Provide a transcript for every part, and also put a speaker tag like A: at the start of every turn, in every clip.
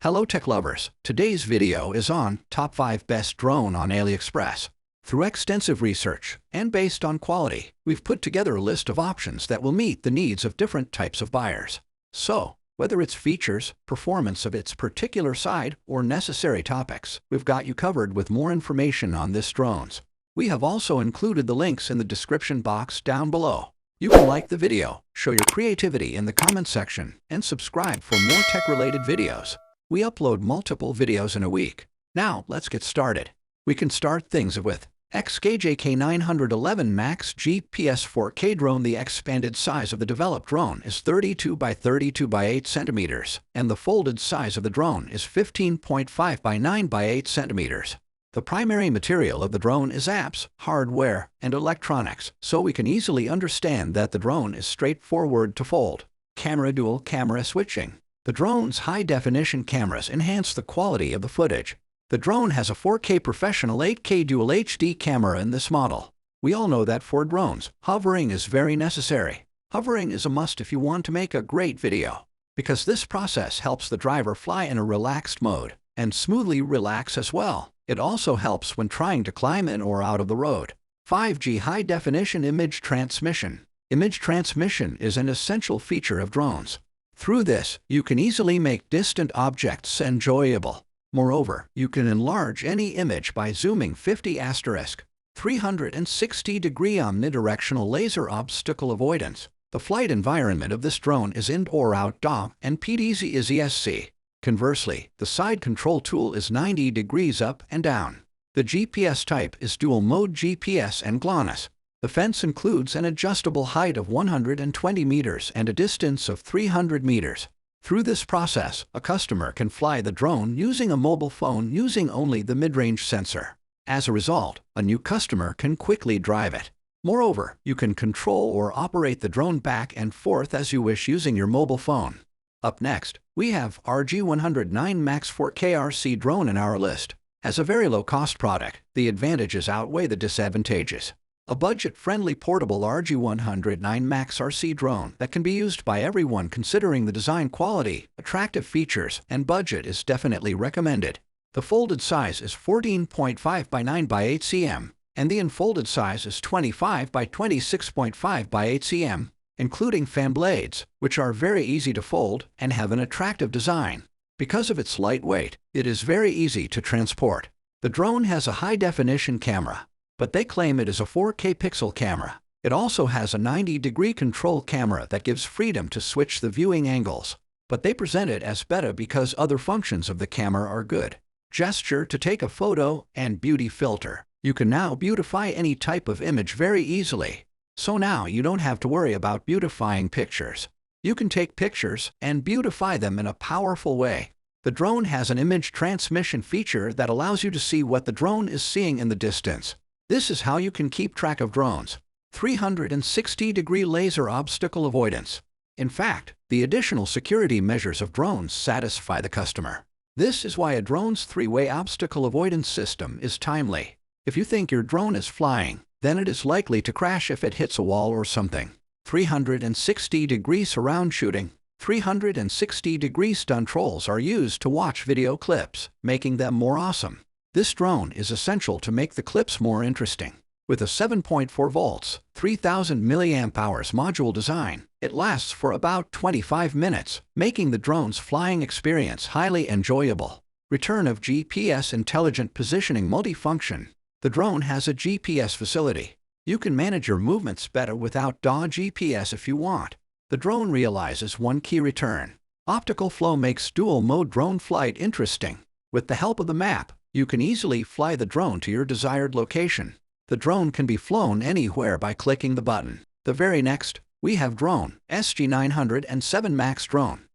A: Hello tech lovers, today's video is on Top 5 Best Drone on Aliexpress. Through extensive research and based on quality, we've put together a list of options that will meet the needs of different types of buyers. So, whether it's features, performance of its particular side, or necessary topics, we've got you covered with more information on this drones. We have also included the links in the description box down below. You can like the video, show your creativity in the comment section, and subscribe for more tech-related videos. We upload multiple videos in a week. Now, let's get started. We can start things with XKJ K911 MAX GPS 4K drone. The expanded size of the developed drone is 32 by 32 by 8 centimeters, and the folded size of the drone is 15.5 by 9 by 8 centimeters. The primary material of the drone is apps, hardware, and electronics, so we can easily understand that the drone is straightforward to fold. Dual camera switching. The drone's high-definition cameras enhance the quality of the footage. The drone has a 4K professional 8K dual HD camera in this model. We all know that for drones, hovering is very necessary. Hovering is a must if you want to make a great video, because this process helps the driver fly in a relaxed mode and smoothly relax as well. It also helps when trying to climb in or out of the road. 5G high-definition image transmission. Image transmission is an essential feature of drones. Through this, you can easily make distant objects enjoyable. Moreover, you can enlarge any image by zooming 360-degree omnidirectional laser obstacle avoidance. The flight environment of this drone is indoor or outdoor and PDZ is ESC. Conversely, the side control tool is 90 degrees up and down. The GPS type is dual mode GPS and GLONASS. The fence includes an adjustable height of 120 meters and a distance of 300 meters. Through this process, a customer can fly the drone using a mobile phone using only the mid-range sensor. As a result, a new customer can quickly drive it. Moreover, you can control or operate the drone back and forth as you wish using your mobile phone. Up next, we have RG109 MAX 4K RC drone in our list. As a very low-cost product, the advantages outweigh the disadvantages. A budget-friendly portable RG109 MAX RC drone that can be used by everyone considering the design quality, attractive features, and budget is definitely recommended. The folded size is 14.5 by 9 by 8 cm, and the unfolded size is 25 by 26.5 by 8 cm, including fan blades, which are very easy to fold and have an attractive design. Because of its lightweight, it is very easy to transport. The drone has a high-definition camera, but they claim it is a 4K pixel camera. It also has a 90-degree control camera that gives freedom to switch the viewing angles, but they present it as better because other functions of the camera are good. Gesture to take a photo and beauty filter. You can now beautify any type of image very easily. So now you don't have to worry about beautifying pictures. You can take pictures and beautify them in a powerful way. The drone has an image transmission feature that allows you to see what the drone is seeing in the distance. This is how you can keep track of drones. 360-degree laser obstacle avoidance. In fact, the additional security measures of drones satisfy the customer. This is why a drone's three-way obstacle avoidance system is timely. If you think your drone is flying, then it is likely to crash if it hits a wall or something. 360-degree surround shooting. 360-degree stun trolls are used to watch video clips, making them more awesome. This drone is essential to make the clips more interesting. With a 7.4 volts, 3000 mAh module design, it lasts for about 25 minutes, making the drone's flying experience highly enjoyable. Return of GPS intelligent positioning multifunction. The drone has a GPS facility. You can manage your movements better without GPS if you want. The drone realizes one key return. Optical flow makes dual mode drone flight interesting. With the help of the map, you can easily fly the drone to your desired location. The drone can be flown anywhere by clicking the button. The very next, we have drone SJRC MAX drone.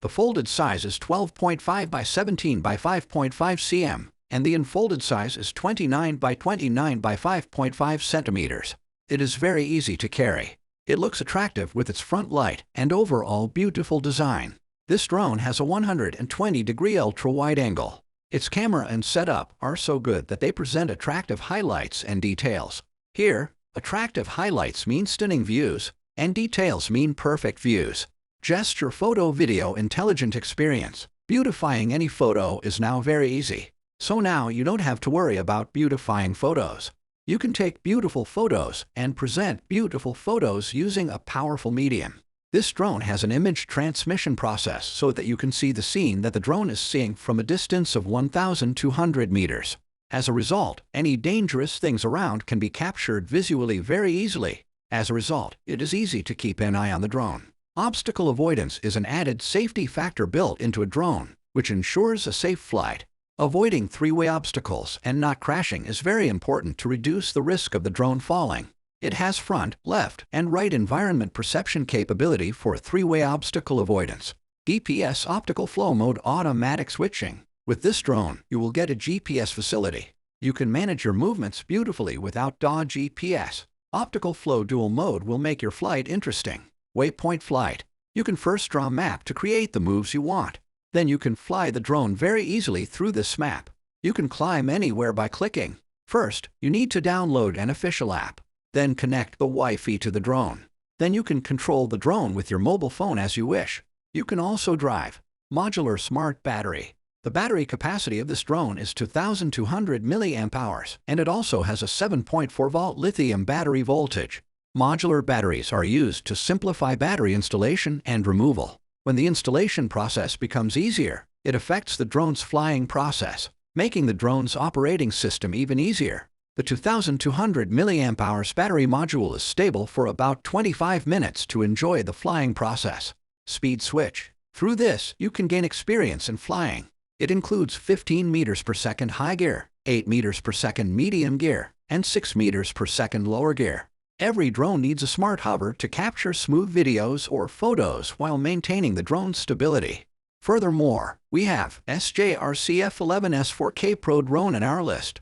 A: The folded size is 12.5 by 17 by 5.5 cm, and the unfolded size is 29 by 29 by 5.5 centimeters. It is very easy to carry. It looks attractive with its front light and overall beautiful design. This drone has a 120-degree ultra-wide angle. Its camera and setup are so good that they present attractive highlights and details. Here, attractive highlights mean stunning views, and details mean perfect views. Gesture photo video intelligent experience. Beautifying any photo is now very easy. So now you don't have to worry about beautifying photos. You can take beautiful photos and present beautiful photos using a powerful medium. This drone has an image transmission process so that you can see the scene that the drone is seeing from a distance of 1,200 meters. As a result, any dangerous things around can be captured visually very easily. As a result, it is easy to keep an eye on the drone. Obstacle avoidance is an added safety factor built into a drone, which ensures a safe flight. Avoiding three-way obstacles and not crashing is very important to reduce the risk of the drone falling. It has front, left, and right environment perception capability for three-way obstacle avoidance. GPS optical flow mode automatic switching. With this drone, you will get a GPS facility. You can manage your movements beautifully without GPS. Optical flow dual mode will make your flight interesting. Waypoint flight. You can first draw a map to create the moves you want. Then you can fly the drone very easily through this map. You can climb anywhere by clicking. First, you need to download an official app. Then connect the Wi-Fi to the drone. Then you can control the drone with your mobile phone as you wish. You can also drive. Modular smart battery. The battery capacity of this drone is 2,200 mAh, and it also has a 7.4-volt lithium battery voltage. Modular batteries are used to simplify battery installation and removal. When the installation process becomes easier, it affects the drone's flying process, making the drone's operating system even easier. The 2,200 mAh battery module is stable for about 25 minutes to enjoy the flying process. Speed switch. Through this, you can gain experience in flying. It includes 15 meters per second high gear, 8 meters per second medium gear, and 6 meters per second lower gear. Every drone needs a smart hover to capture smooth videos or photos while maintaining the drone's stability. Furthermore, we have SJRC F11 S4K Pro drone in our list.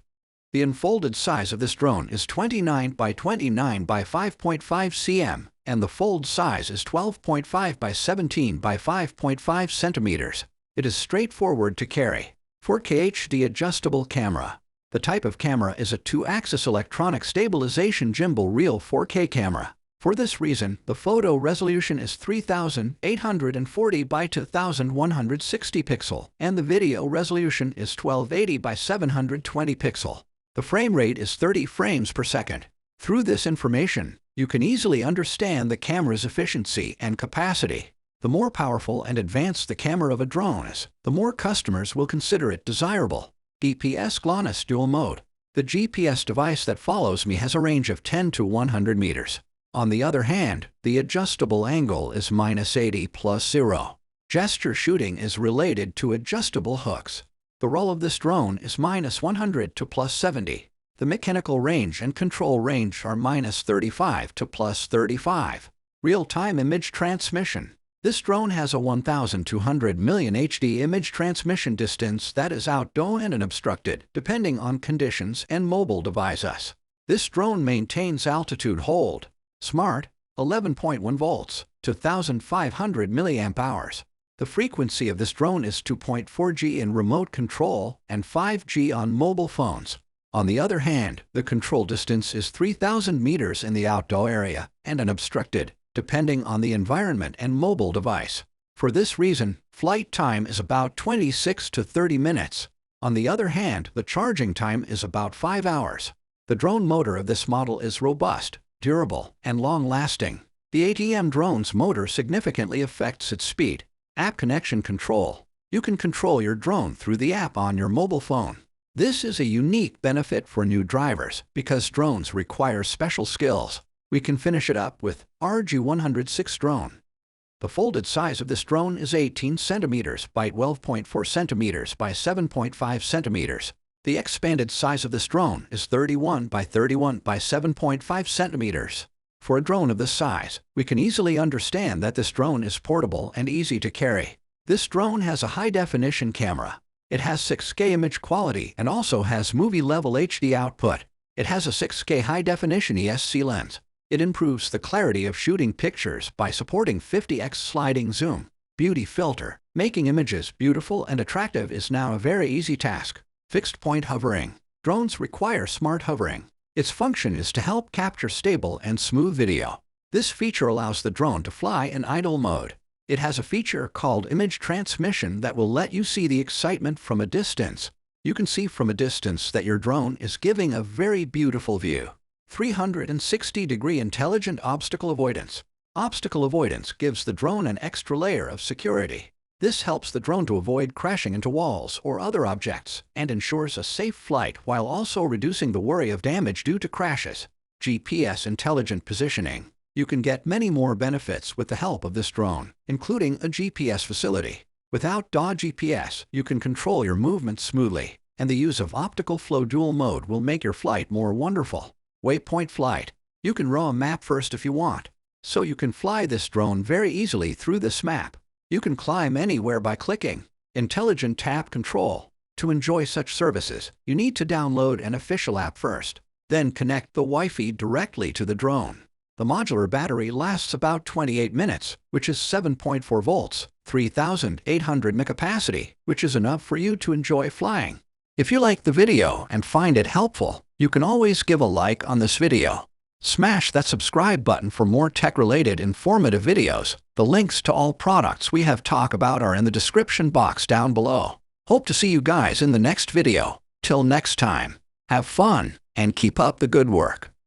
A: The unfolded size of this drone is 29 by 29 by 5.5 cm, and the fold size is 12.5 by 17 by 5.5 centimeters. It is straightforward to carry. 4K HD adjustable camera. The type of camera is a 2-axis electronic stabilization gimbal reel 4K camera. For this reason, the photo resolution is 3,840 by 2,160 pixel, and the video resolution is 1280 by 720 pixel. The frame rate is 30 frames per second. Through this information, you can easily understand the camera's efficiency and capacity. The more powerful and advanced the camera of a drone is, the more customers will consider it desirable. GPS GLONASS dual mode. The GPS device that follows me has a range of 10 to 100 meters. On the other hand, the adjustable angle is -80 plus 0. Gesture shooting is related to adjustable hooks. The roll of this drone is -100 to +70. The mechanical range and control range are -35 to +35. Real-time image transmission. This drone has a 1,200 million HD image transmission distance that is outdoor and unobstructed, depending on conditions and mobile devices. This drone maintains altitude hold. Smart, 11.1 volts, 2,500 mAh. The frequency of this drone is 2.4G in remote control and 5G on mobile phones. On the other hand, the control distance is 3,000 meters in the outdoor area and unobstructed, depending on the environment and mobile device. For this reason, flight time is about 26 to 30 minutes. On the other hand, the charging time is about 5 hours. The drone motor of this model is robust, durable, and long-lasting. The ATM drone's motor significantly affects its speed. App connection control. You can control your drone through the app on your mobile phone. This is a unique benefit for new drivers because drones require special skills. We can finish it up with RG106 drone. The folded size of this drone is 18 centimeters by 12.4 centimeters by 7.5 centimeters. The expanded size of this drone is 31 by 31 by 7.5 centimeters. For a drone of this size, we can easily understand that this drone is portable and easy to carry. This drone has a high-definition camera. It has 6K image quality and also has movie-level HD output. It has a 6K high-definition ESC lens. It improves the clarity of shooting pictures by supporting 50x sliding zoom. Beauty filter. Making images beautiful and attractive is now a very easy task. Fixed point hovering. Drones require smart hovering. Its function is to help capture stable and smooth video. This feature allows the drone to fly in idle mode. It has a feature called image transmission that will let you see the excitement from a distance. You can see from a distance that your drone is giving a very beautiful view. 360-degree intelligent obstacle avoidance. Obstacle avoidance gives the drone an extra layer of security. This helps the drone to avoid crashing into walls or other objects and ensures a safe flight while also reducing the worry of damage due to crashes. GPS intelligent positioning. You can get many more benefits with the help of this drone, including a GPS facility. Without GPS, you can control your movements smoothly, and the use of optical flow dual mode will make your flight more wonderful. Waypoint flight. You can draw a map first if you want, so you can fly this drone very easily through this map. You can climb anywhere by clicking. Intelligent tap control. To enjoy such services, you need to download an official app first, then connect the Wi-Fi directly to the drone. The modular battery lasts about 28 minutes, which is 7.4 volts, 3,800 mAh capacity, which is enough for you to enjoy flying. If you like the video and find it helpful, you can always give a like on this video. Smash that subscribe button for more tech-related informative videos. The links to all products we have talked about are in the description box down below. Hope to see you guys in the next video. Till next time, have fun and keep up the good work.